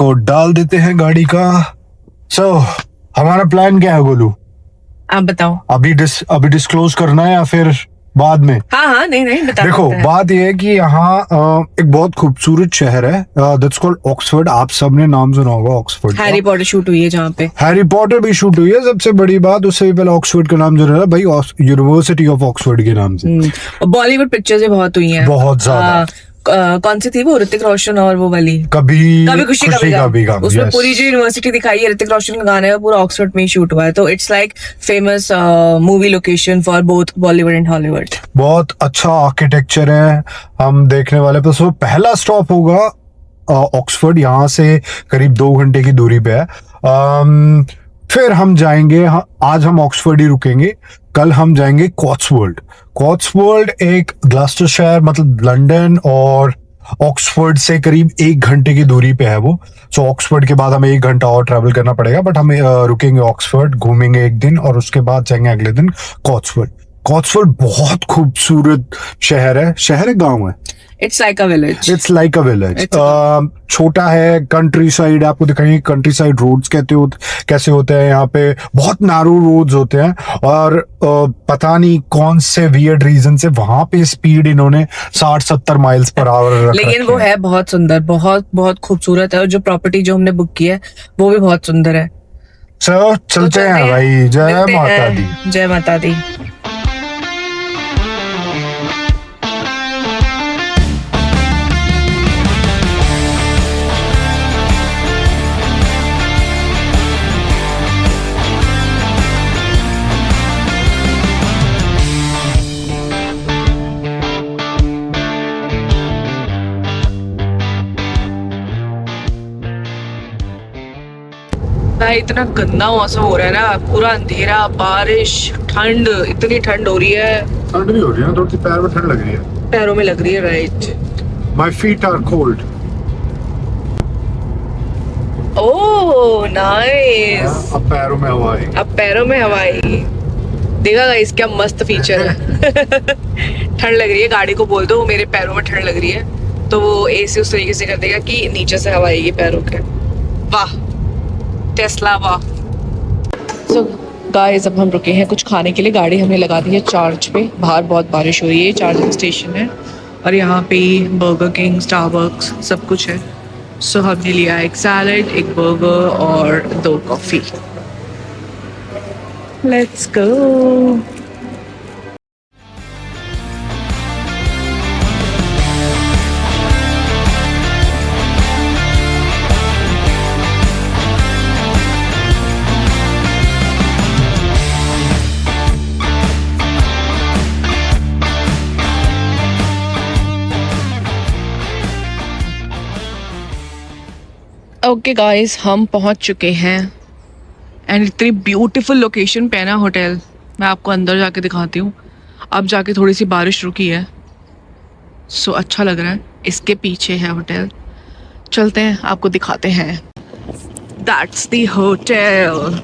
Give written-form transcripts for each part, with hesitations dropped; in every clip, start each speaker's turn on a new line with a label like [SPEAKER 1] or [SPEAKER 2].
[SPEAKER 1] को डाल देते हैं गाड़ी का। हमारा प्लान क्या है गोलू?
[SPEAKER 2] आप बताओ।
[SPEAKER 1] अभी डिस्क्लोज करना है या फिर बाद में?
[SPEAKER 2] हाँ नहीं बता।
[SPEAKER 1] देखो बात यह है कि यहाँ एक बहुत खूबसूरत शहर है, दैट्स कॉल्ड ऑक्सफोर्ड। आप सबने नाम सुना होगा ऑक्सफोर्ड।
[SPEAKER 2] हैरी पॉटर शूट हुई है जहाँ पे।
[SPEAKER 1] हैरी पॉटर भी शूट हुई है। सबसे बड़ी बात, उससे भी पहले ऑक्सफोर्ड का नाम जो है भाई यूनिवर्सिटी ऑफ ऑक्सफोर्ड के नाम से।
[SPEAKER 2] बॉलीवुड पिक्चर्स बहुत हुई हैं, बहुत
[SPEAKER 1] ज्यादा।
[SPEAKER 2] कौन सी थी वो, ऋतिक रोशन और वो वाली
[SPEAKER 1] कभी
[SPEAKER 2] खुशी कभी गम। उसमें पूरी जो यूनिवर्सिटी दिखाई है, ऋतिक रोशन का गाना है, पूरा ऑक्सफोर्ड में ही शूट हुआ है। तो it's like famous movie location for both Bollywood and Hollywood.
[SPEAKER 1] बहुत अच्छा आर्किटेक्चर है हम देखने वाले। पर तो पहला स्टॉप होगा ऑक्सफोर्ड, यहाँ से करीब 2 घंटे की दूरी पे है। फिर हम जाएंगे, आज हम ऑक्सफोर्ड ही रुकेंगे, कल हम जाएंगे कॉट्सवोल्ड। कॉट्सवोल्ड एक ग्लास्टरशायर मतलब लंदन और ऑक्सफोर्ड से करीब 1 घंटे की दूरी पे है वो। सो ऑक्सफोर्ड के बाद हमें 1 घंटा और ट्रैवल करना पड़ेगा, बट हम रुकेंगे ऑक्सफोर्ड, घूमेंगे एक दिन और उसके बाद जाएंगे अगले दिन कॉट्सवोल्ड। कॉट्सवोल्ड बहुत खूबसूरत शहर है गांव है।
[SPEAKER 2] It's like a village.
[SPEAKER 1] छोटा है, कंट्री साइड। आपको दिखाएंगे कंट्री साइड रोड्स कैसे होते हैं यहाँ पे। बहुत नैरो रोड्स होते हैं और पता नहीं कौन से वियर्ड रीजन से वहां पे स्पीड इन्होंने 60-70 माइल्स पर आवर
[SPEAKER 2] लेकिन वो है बहुत सुंदर, बहुत खूबसूरत है। और जो प्रॉपर्टी जो हमने बुक की है वो भी बहुत सुंदर है।
[SPEAKER 1] चलते हैं भाई। जय माता दी।
[SPEAKER 2] जय माता दी। इतना गंदा मौसम हो रहा है ना, पूरा अंधेरा, बारिश, ठंड, इतनी ठंड हो रही है।
[SPEAKER 1] ठंड भी हो रही है ना, थोड़ी पैर में ठंड लग रही है।
[SPEAKER 2] पैरों में लग रही है, right.
[SPEAKER 1] My feet are cold.
[SPEAKER 2] Oh nice.
[SPEAKER 1] अब पैरों में हवा आई।
[SPEAKER 2] देखा गाइस क्या मस्त फीचर है। ठंड लग रही है, गाड़ी को बोल दो मेरे पैरों में ठंड लग रही है, तो वो एसी उस तरीके से कर देगा कि नीचे से हवा आएगी पैरों के। वाह टेस्ला वाह। सो गाइस अब हम रुके हैं कुछ खाने के लिए। गाड़ी हमने लगा दी है चार्ज पे। बाहर बहुत बारिश हो रही है, चार्जिंग स्टेशन है और यहाँ पे बर्गर किंग, स्टारबक्स सब कुछ है। सो हमने लिया एक सैलड, एक बर्गर और 2 coffee. Let's go. Okay guys हम पहुंच चुके हैं एंड इतनी ब्यूटीफुल लोकेशन पे है ना होटल। मैं आपको अंदर जाके दिखाती हूँ। अब जाके थोड़ी सी बारिश रुकी है, सो अच्छा लग रहा है। इसके पीछे है होटल, चलते हैं आपको दिखाते हैं। That's the hotel.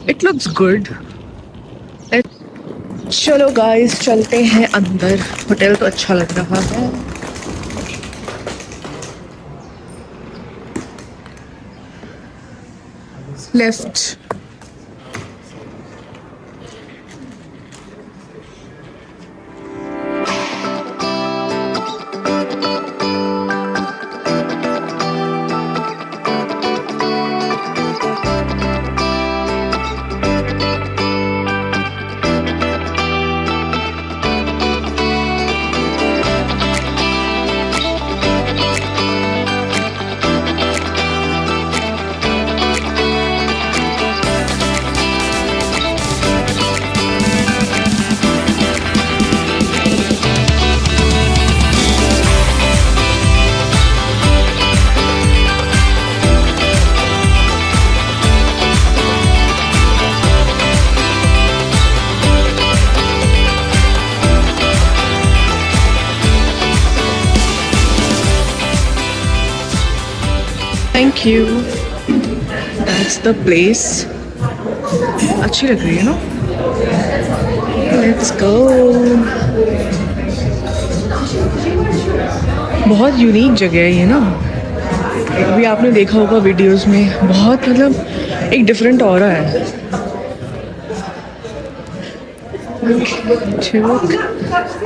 [SPEAKER 2] It looks good. चलो गाइस चलते हैं अंदर। होटल तो अच्छा लग रहा है। Left. Thank you. That's the place. अच्छी लग रही है ना? Let's go. बहुत यूनिक जगह है ये ना, अभी आपने देखा होगा वीडियोस में, बहुत मतलब एक डिफरेंट ऑरा है।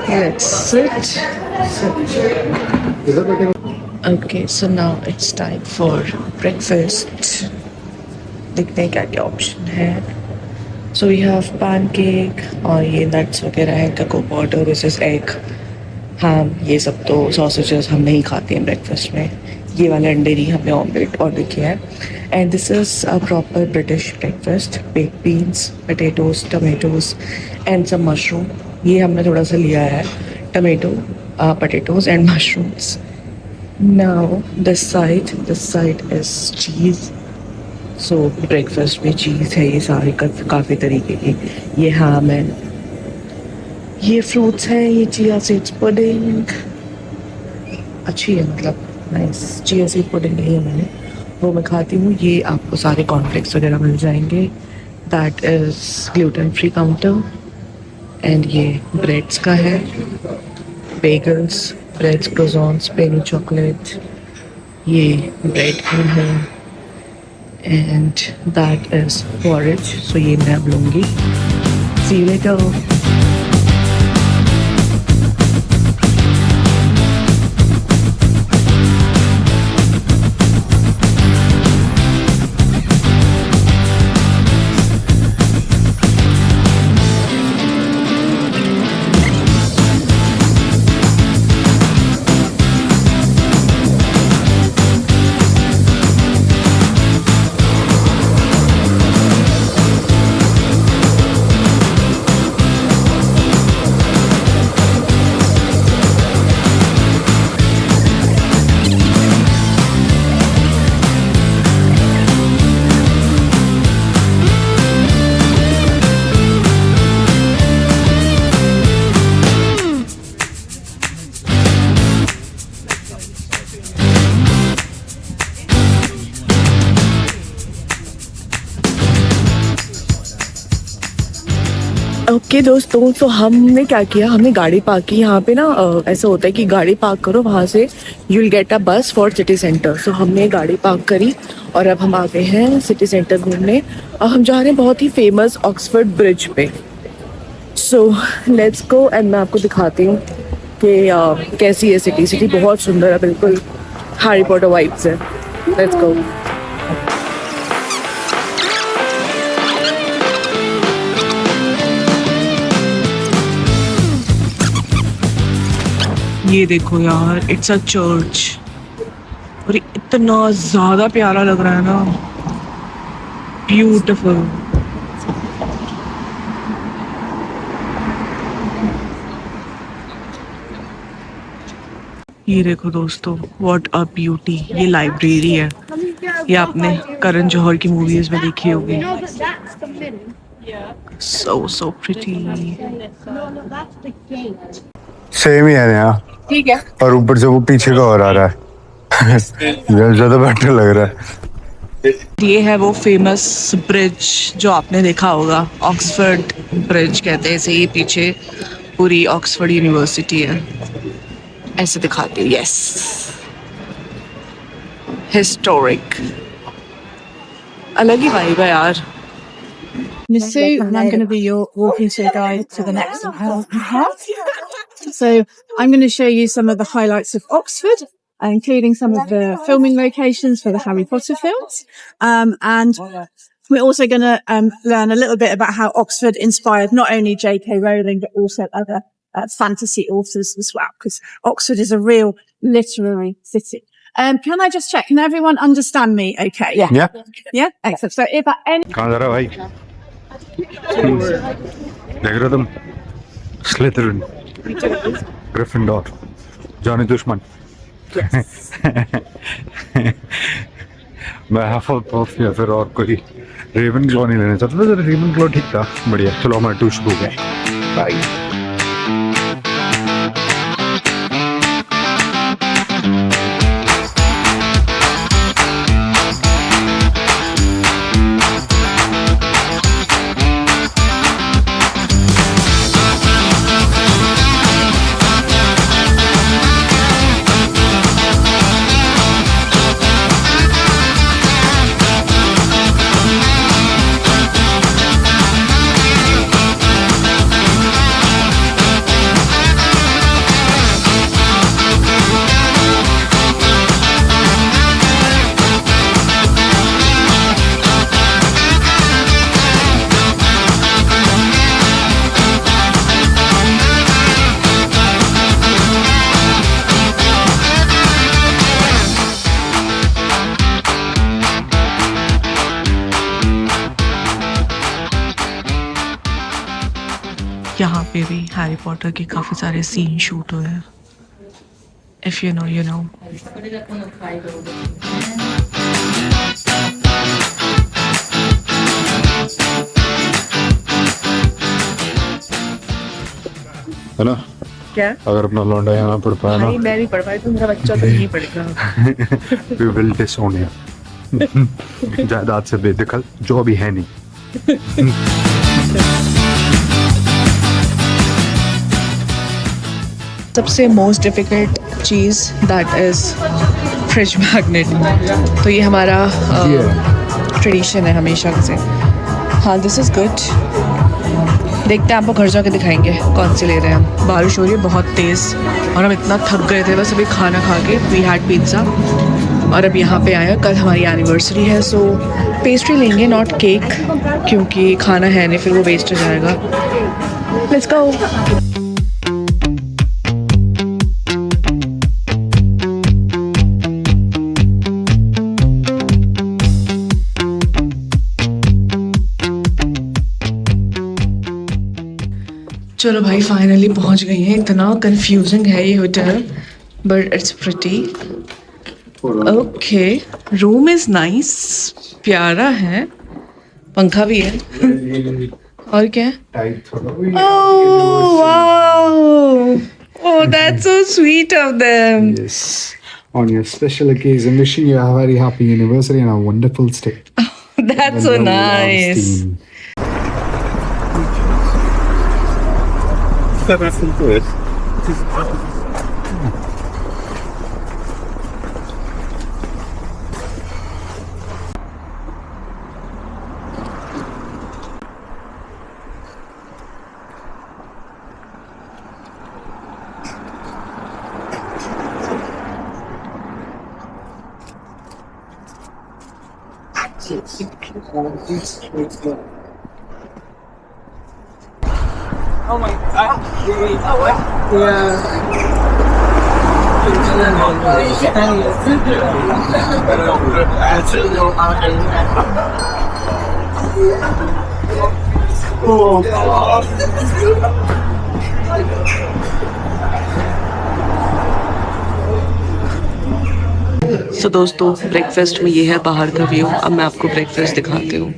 [SPEAKER 2] Let's sit. Okay, so now it's time for breakfast. देखते हैं क्या क्या ऑप्शन है। So we have pancake और ये nuts वगैरह है, cocoa powder, this is egg, ham, ये सब तो sausages हम नहीं खाते हैं ब्रेकफास्ट में, ये वाले अंडे नहीं, हमने ऑमलेट ऑर्डर किया है। And this is a proper British breakfast, baked beans, potatoes, tomatoes and some mushroom। ये हमने थोड़ा सा लिया है, tomato, potatoes and mushrooms। Now this side is cheese। So breakfast में चीज़ है, ये सारी काफ़ी तरीके की, ये ham है, ये फ्रूट्स हैं, ये चिया सीड्स पुडिंग अच्छी है, मतलब नाइस चिया सीड पुडिंग ली है मैंने, वो मैं खाती हूँ। ये आपको सारे कॉर्नफ्लेक्स वगैरह मिल जाएंगे, that is gluten free counter. And ये ब्रेड्स का है, बेगल्स, ब्रेड्स, क्रोसॉन्स, पेनी चॉकलेट, ये ब्रेड क्रीम है, एंड दैट इज़ पॉरेज। सो ये मैं अब लूँगी। सी यू लेटर। ओके दोस्तों, तो हमने क्या किया, हमने गाड़ी पार्क की यहाँ पे ना। ऐसा होता है कि गाड़ी पार्क करो, वहाँ से यू विल गेट अ बस फॉर सिटी सेंटर। सो हमने गाड़ी पार्क करी और अब हम आ गए हैं सिटी सेंटर घूमने, और हम जा रहे हैं बहुत ही फेमस ऑक्सफोर्ड ब्रिज पे। सो लेट्स गो एंड मैं आपको दिखाती हूँ कि कैसी है सिटी बहुत सुंदर है, बिल्कुल हैरी पॉटर वाइब्स है। Let's go. ये देखो यार, इट्स अ चर्च, और इतना ज़्यादा प्यारा लग रहा है ना, ब्यूटीफुल। ये देखो दोस्तों, व्हाट अ ब्यूटी। ये लाइब्रेरी है, ये आपने करण जौहर की मूवीज में देखी होगी। So pretty.
[SPEAKER 1] सेम ही है यहाँ,
[SPEAKER 2] ठीक है।
[SPEAKER 1] और ऊपर से वो पीछे का और आ रहा है। ज्यादा बेटर लग रहा है।
[SPEAKER 2] ये है वो फेमस ब्रिज जो आपने देखा होगा, ऑक्सफोर्ड ब्रिज कहते हैं इसे। ये पीछे पूरी ऑक्सफोर्ड यूनिवर्सिटी है, ऐसे दिखाती हूँ। यस, हिस्टोरिक, अलग ही वाइब है यार।
[SPEAKER 3] Miss Sue, and I'm going to be your walking tour guide to the next part. So I'm going to show you some of the highlights of Oxford, including some of the filming locations for the Harry Potter films. And we're also going to learn a little bit about how Oxford inspired not only J.K. Rowling, but also other fantasy authors as well, because Oxford is a real literary city. Can I just check? Can everyone understand me? Okay. Yeah. Yeah. Excellent. So if at any
[SPEAKER 1] कहाँ जा रहा है भाई? देख रहे हो तुम? स्लिथरिन, Gryffindor, जानी दुश्मन। मैं हफलपफ या फिर और कोई रेवनक्लॉ नहीं लेना चाहता था। रेवनक्लॉ ठीक था, बढ़िया। चलो हमारा टूर शुरू हो गया। बाय।
[SPEAKER 2] पे भी हैरी पॉटर के काफ़ी सारे सीन शूट हुए हैं. If you know, you know.
[SPEAKER 1] है ना,
[SPEAKER 2] क्या?
[SPEAKER 1] अगर अपना लौंडा यहाँ पढ़ पाया ना,
[SPEAKER 2] भाई मैं नहीं पढ़ पाई तो मेरा बच्चा तो नहीं पढ़ेगा.
[SPEAKER 1] we will disown him. जायदाद से बेदखल जो अभी है नहीं.
[SPEAKER 2] सबसे most difficult cheese that is fridge magnet. तो ये हमारा ट्रेडिशन है हमेशा से. हाँ, दिस इज़ गुड. देखते हैं, आपको घर जाके दिखाएंगे कौन सी ले रहे हैं हम. बारिश हो रही है बहुत तेज़ और हम इतना थक गए थे बस अभी खाना खा के. वी हैड पिज़्ज़ा और अब यहाँ पे आए हैं. कल हमारी एनिवर्सरी है, सो पेस्ट्री लेंगे, नॉट केक, क्योंकि खाना है नहीं फिर वो वेस्ट हो जाएगा. Let's go. चलो भाई, फाइनली पहुंच गई हैं. इतना कंफ्यूजिंग है ये hotel, but it's pretty. Okay, room is nice, प्यारा है, पंखा भी है. और क्या है? Oh wow, oh that's so sweet of them.
[SPEAKER 1] Yes. On your special occasion, wishing you a very happy anniversary and a wonderful stay.
[SPEAKER 2] That's so nice. So दोस्तों, breakfast में ये है बाहर का व्यू. अब मैं आपको ब्रेकफास्ट दिखाती हूँ.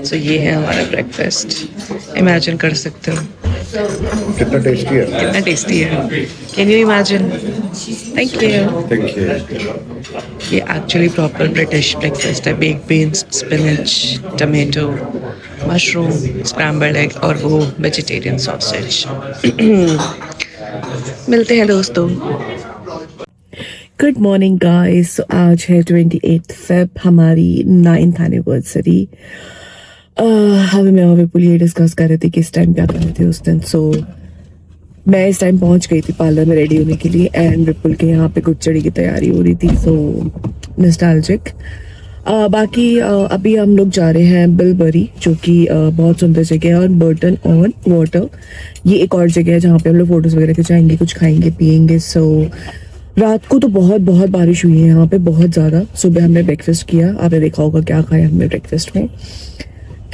[SPEAKER 2] So ये है हमारा ब्रेकफास्ट. इमेजिन कर सकते हो
[SPEAKER 1] कितना टेस्टी है.
[SPEAKER 2] कितना टेस्टी है. Can you imagine? Thank you.
[SPEAKER 1] Thank you.
[SPEAKER 2] ये एक्चुअली प्रॉपर ब्रिटिश ब्रेकफास्ट है. Bake beans, spinach, tomato, mushroom, scrambled egg और वो वेजिटेरियन सॉसेज. मिलते हैं दोस्तों. Good morning guys. आज है 28 फेब, हमारी 9th एनिवर्सरी. अभी मैं और विपुल ये डिस्कस कर रहे थे कि इस टाइम क्या कर रहे थे उस दिन. सो मैं इस टाइम पहुंच गई थी पार्लर में रेडी होने के लिए एंड विपुल के यहाँ पे कुछ चढ़ी की तैयारी हो रही थी. सो नॉस्टैल्जिक. बाकी अभी हम लोग जा रहे हैं बिलबरी, जो कि बहुत सुंदर जगह है, और बर्टन ऑन वाटर ये एक और जगह है जहाँ पे हम लोग फोटोज वगैरह खिंचाएंगे, कुछ खाएंगे पियेंगे. सो रात को तो बहुत बहुत बारिश हुई है यहाँ पे, बहुत ज़्यादा. सुबह हमने ब्रेकफास्ट किया, आपने देखा होगा क्या खाया हमने ब्रेकफास्ट में.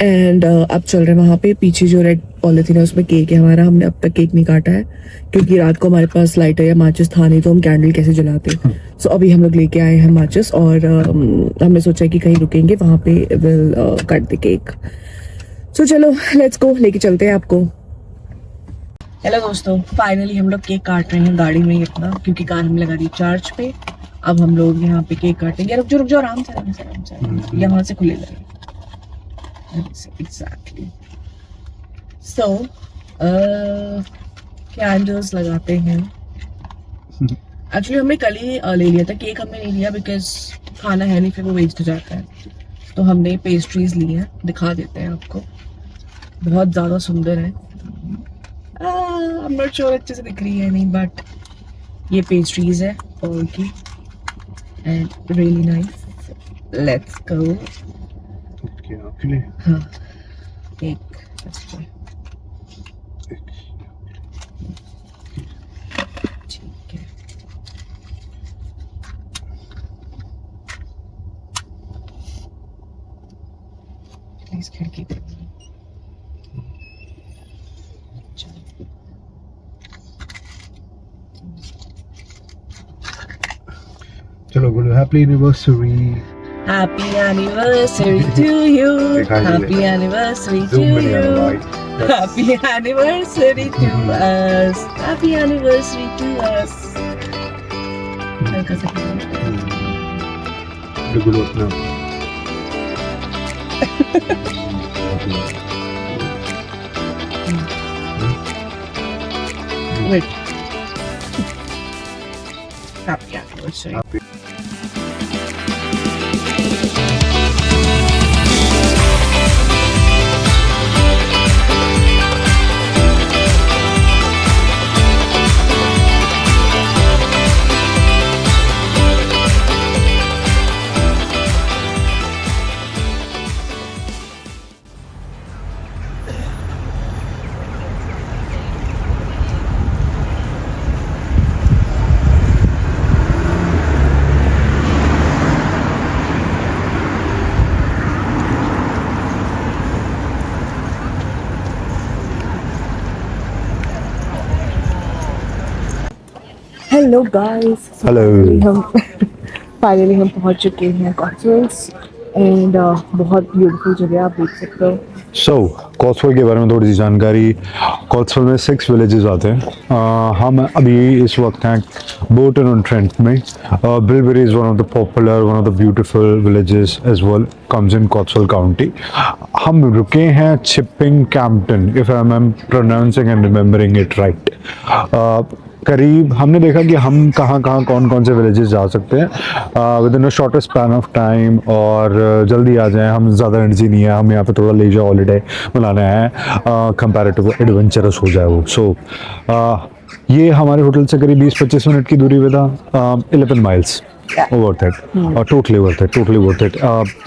[SPEAKER 2] एंड अब चल रहे हैं वहाँ पे. पीछे जो रेड पॉलिथीन है उसमें केक है हमारा. हमने अब तक केक नहीं काटा है क्योंकि रात को हमारे पास लाइटर या माचिस था नहीं, तो हम कैंडल कैसे जलाते. सो अभी हम लोग लेके आए हैं माचिस और हमने सोचा कि कहीं रुकेंगे, वहाँ पे विल कट द केक. सो चलो लेट्स गो, लेके चलते हैं आपको. हेलो दोस्तों, फाइनली हम लोग केक काट रहे हैं गाड़ी में ही अपना, क्योंकि कार हम लगा दी चार्ज पे. अब हम लोग यहाँ पे केक काटेंगे. रुक जाओ आराम से आराम से आराम से, यहाँ से खुले लगे. एग्जैक्टली. सो कैंडल्स लगाते हैं. एक्चुअली हमने कल ही ले लिया था केक. हमने नहीं लिया बिकॉज खाना है नहीं, फिर वो वेस्ट हो जाता है. तो हमने पेस्ट्रीज ली हैं, दिखा देते हैं आपको. बहुत ज़्यादा सुंदर है. I'm not sure अच्छे से दिख रही है नहीं, बट ये पेस्ट्रीज है और की and really nice. Let's go. हाँ, एक ठीक है. प्लीज खिड़की पे.
[SPEAKER 1] चलो बोलो happy anniversary.
[SPEAKER 2] Happy anniversary to you. Happy anniversary to you. Happy anniversary to us. Happy anniversary to us.
[SPEAKER 1] बोलो अपना।
[SPEAKER 2] Wait. Happy anniversary. Hello guys,
[SPEAKER 1] hello.
[SPEAKER 2] Finally हम पहुंच चुके हैं कॉट्सवोल्ड्स एंड बहुत ब्यूटीफुल जगह आप देख सकते हो।
[SPEAKER 1] सो कॉट्सवोल्ड के बारे में थोड़ी सी जानकारी। कॉट्सवोल्ड में 6 विलेजेस आते हैं। हम अभी इस वक्त हैं बोर्टन ऑन ट्रेंट में। Bibury is one of the popular, one of the beautiful villages as well, comes in Cotswold county. हम रुके हैं Chipping Campden, if I am pronouncing and remembering it right. करीब हमने देखा कि हम कहाँ कौन कौन से विलेजेस जा सकते हैं with in a shorter span of time, और जल्दी आ जाएं। हम ज़्यादा एनर्जी नहीं है, हम यहाँ पे थोड़ा लेजर हॉलीडे मनाना है, कंपैरेटिव एडवेंचरस हो जाए वो। सो ये हमारे होटल से करीब 20-25 मिनट की दूरी पे था। 11 माइल्स वर्थ इट, और टोटली वर्थ इट।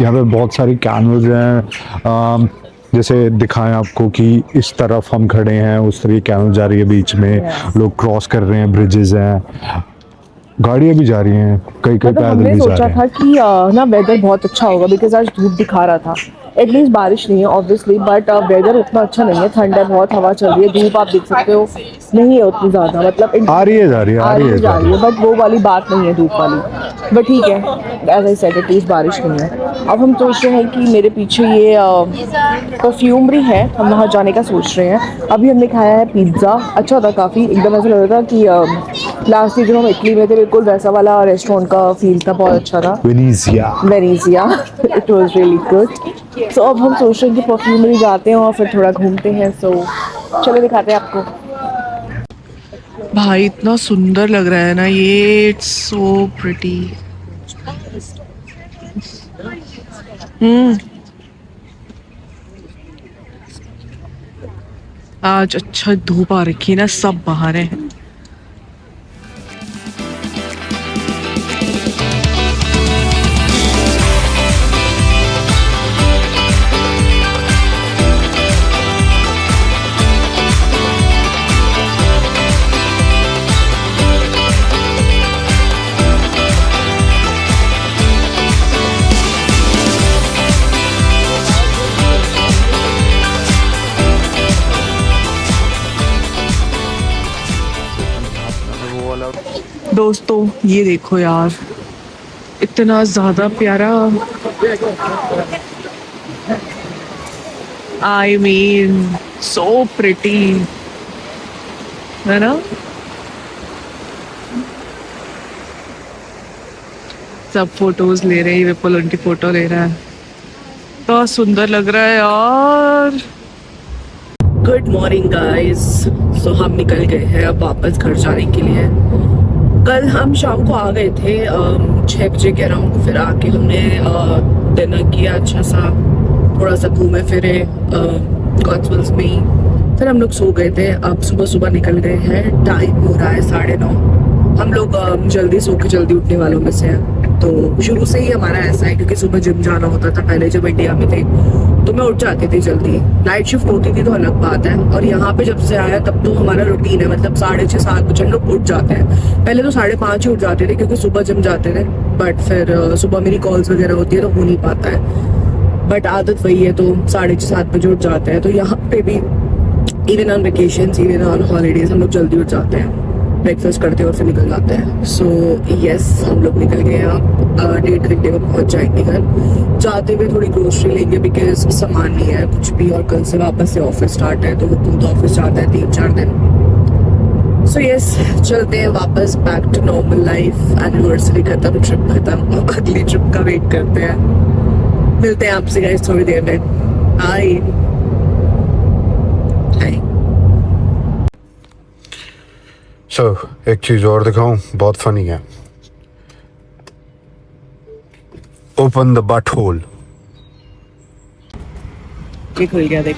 [SPEAKER 1] यहाँ पे बहुत सारी कैनल्स हैं, जैसे दिखाएं आपको कि इस तरफ हम खड़े हैं, उस तरह कैनल जा रही है बीच में, लोग क्रॉस कर रहे हैं, ब्रिजेस हैं, गाड़ियाँ भी जा रही हैं, कई पैदल भी जा रहे हैं।
[SPEAKER 2] था कि ना वेदर बहुत अच्छा होगा, बिकॉज आज धूप दिखा रहा था। एटलीस्ट बारिश नहीं है ऑब्वियसली, बट वेदर उतना अच्छा नहीं है, ठंड है, बहुत हवा चल रही है, धूप आप देख सकते हो नहीं है उतनी ज़्यादा, मतलब
[SPEAKER 1] आ रही है जा रही है,
[SPEAKER 2] बट वो वाली बात नहीं है धूप वाली। बट ठीक है, एज आई सेड एटलीस्ट बारिश नहीं है। अब हम सोच रहे हैं कि मेरे पीछे ये परफ्यूमरी है, हम वहाँ जाने का सोच रहे हैं। अभी हमने खाया है पिज़्ज़ा, अच्छा था काफ़ी, एकदम ऐसा लग रहा था कि लास्ट ईयर जब हम इटली में थे बिल्कुल वैसा वाला रेस्टोरेंट का फील था, बहुत अच्छा था। Venezia it was really good. So अब हम सोच रहे हैं कि परफ्यूमरी जाते हैं और फिर थोड़ा घूमते हैं। सो चलो दिखाते हैं आपको। भाई इतना सुंदर लग रहा है ना ये, इट्स सो प्रिटी। आज अच्छा धूप आ रखी है ना, सब बाहर है। दोस्तों ये देखो यार, इतना ज्यादा प्यारा, आई मीन सो प्रिटी, है ना। सब फोटोज ले रहे हैं, विपुल उनकी फोटो ले रहा है, तो सुंदर लग रहा है यार। Good morning guys. सो हम निकल गए हैं अब वापस घर जाने के लिए। कल हम शाम को आ गए थे 6 बजे कह रहा हूँ, फिर आके हमने डिनर किया अच्छा सा, थोड़ा सा घूमे फिरे कॉट्सवोल्ड्स में ही, फिर हम लोग सो गए थे। अब सुबह निकल गए हैं, टाइम हो रहा है 9:30। हम लोग जल्दी सो के जल्दी उठने वालों में से हैं, तो शुरू से ही हमारा ऐसा है, क्योंकि सुबह जिम जाना होता था पहले जब इंडिया में थे, तो मैं उठ जाती थी जल्दी। नाइट शिफ्ट होती थी तो अलग बात है, और यहाँ पे जब से आया तब तो हमारा रूटीन है, मतलब 6:30-7 बजे हम लोग उठ जाते हैं। पहले तो 5:30 ही उठ जाते थे क्योंकि सुबह जिम जाते थे, बट फिर सुबह मेरी कॉल्स वगैरह होती है तो हो नहीं पाता है, बट आदत वही है, तो 6:30-7 बजे उठ जाते हैं। तो यहाँ पे भी even on vacation, even on holidays हम लोग जल्दी उठ जाते हैं। ब्रेकफास्ट करते हैं और फिर निकल जाते हैं। सो यस, हम लोग निकल गए हैं, 1.5 घंटे में पहुंच जाएंगे घर। जाते हुए थोड़ी ग्रोसरी लेंगे बिकॉज सामान नहीं है कुछ भी, और कल से वापस से ऑफिस स्टार्ट है, तो वो तो ऑफिस जाता है 3-4 दिन। सो यस, चलते हैं वापस back to normal life. Anniversary खत्म, ट्रिप खत्म, और अगली ट्रिप का वेट करते हैं। मिलते हैं आपसे गाइस थोड़ी देर में। हाय हाय।
[SPEAKER 1] सो एक चीज और दिखाऊं, बहुत फनी है। Open the butt hole.
[SPEAKER 2] ये खुल गया देख।